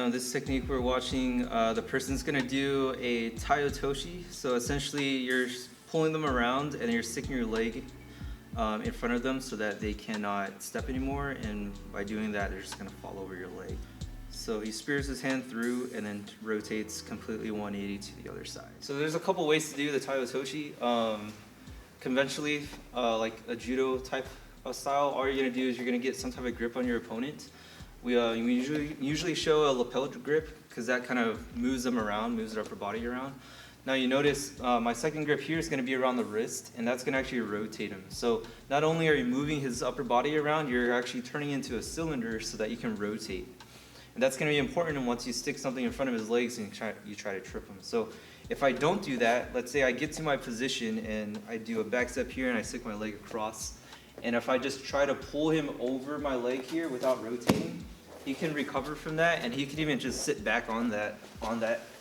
Now in this technique we're watching, the person's going to do a taiotoshi. So essentially you're pulling them around and you're sticking your leg in front of them so that they cannot step anymore, and by doing that they're just going to fall over your leg. So he spears his hand through and then rotates completely 180 to the other side. So there's a couple ways to do the taiotoshi. Conventionally, like a judo type of style, all you're going to do is you're going to get some type of grip on your opponent. We usually show a lapel grip because that kind of moves them around, moves their upper body around. Now you notice my second grip here is going to be around the wrist, and that's going to actually rotate him. So not only are you moving his upper body around, you're actually turning into a cylinder so that you can rotate. And that's going to be important once you stick something in front of his legs and you try to trip him. So if I don't do that, let's say I get to my position and I do a back step here and I stick my leg across, and if I just try to pull him over my leg here without rotating, he can recover from that, and he can even just sit back on that,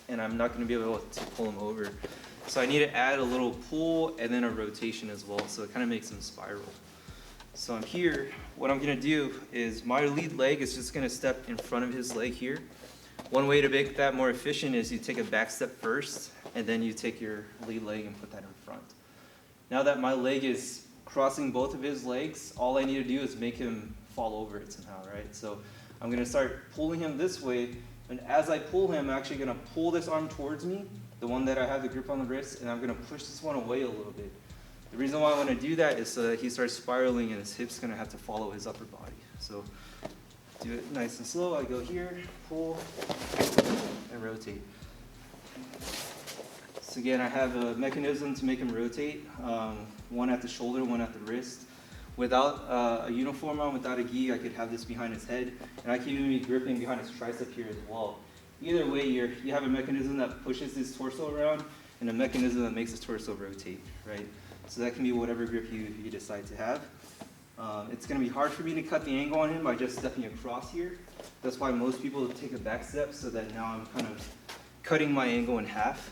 and I'm not going to be able to pull him over. So I need to add a little pull and then a rotation as well, so it kind of makes him spiral. So I'm here. What I'm going to do is my lead leg is just going to step in front of his leg here. One way to make that more efficient is you take a back step first, and then you take your lead leg and put that in front. Now that my leg is crossing both of his legs, all I need to do is make him fall over it somehow, right? So I'm going to start pulling him this way, and as I pull him, I'm actually going to pull this arm towards me, the one that I have the grip on the wrist, and I'm going to push this one away a little bit. The reason why I want to do that is so that he starts spiraling and his hip's going to have to follow his upper body. So do it nice and slow. I go here, pull, and rotate. So again, I have a mechanism to make him rotate, one at the shoulder, one at the wrist. Without a uniform on, without a gi, I could have this behind his head, and I could even be gripping behind his tricep here as well. Either way, you have a mechanism that pushes his torso around and a mechanism that makes his torso rotate, right? So that can be whatever grip you decide to have. It's going to be hard for me to cut the angle on him by just stepping across here. That's why most people take a back step, so that now I'm kind of cutting my angle in half.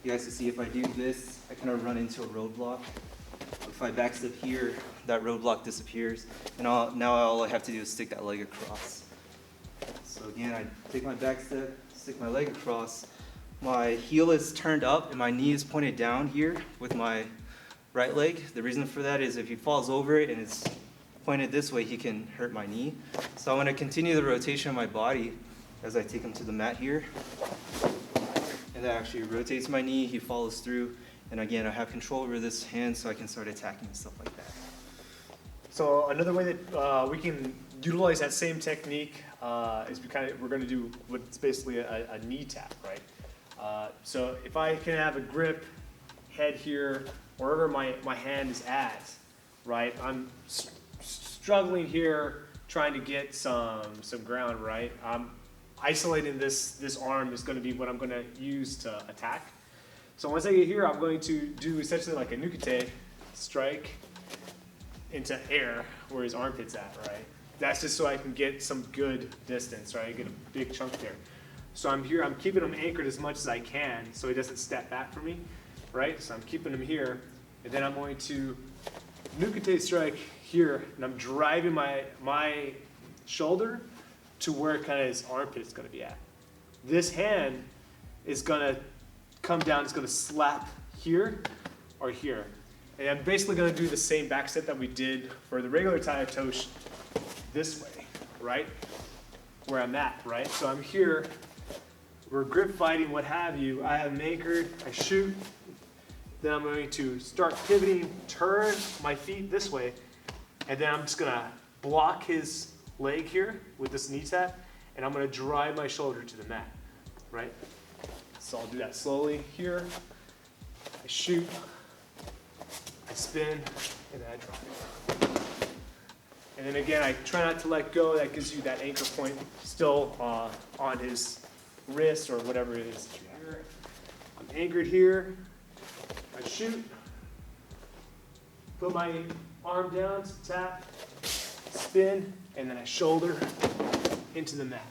You guys can see if I do this, I kind of run into a roadblock. If I back step here, that roadblock disappears, and now all I have to do is stick that leg across. So again, I take my back step, stick my leg across. My heel is turned up and my knee is pointed down here with my right leg. The reason for that is if he falls over it and it's pointed this way, he can hurt my knee. So I want to continue the rotation of my body as I take him to the mat here. And that actually rotates my knee, he follows through, and again, I have control over this hand so I can start attacking and stuff like that. So another way that we can utilize that same technique is we're going to do what's basically a knee tap, right? So if I can have a grip head here, wherever my hand is at, right? I'm struggling here, trying to get some ground, right? Isolating this arm is going to be what I'm going to use to attack. So once I get here, I'm going to do essentially like a nukete strike into air where his armpit's at, right? That's just so I can get some good distance, right? Get a big chunk there. So I'm here, I'm keeping him anchored as much as I can so he doesn't step back from me, right? So I'm keeping him here, and then I'm going to nukete strike here, and I'm driving my shoulder to where kind of his armpit is going to be at. This hand is going to come down, it's going to slap here or here. And I'm basically going to do the same back step that we did for the regular taiotoshi this way, right? Where I'm at, right? So I'm here, we're grip fighting, what have you. I have him anchored, I shoot, then I'm going to start pivoting, turn my feet this way, and then I'm just going to block his leg here with this knee tap, and I'm going to drive my shoulder to the mat, right? So I'll do that slowly here. I shoot, I spin, and then I drive. And then again, I try not to let go. That gives you that anchor point still on his wrist or whatever it is. I'm anchored here. I shoot, put my arm down, tap, spin, and then I shoulder into the mat.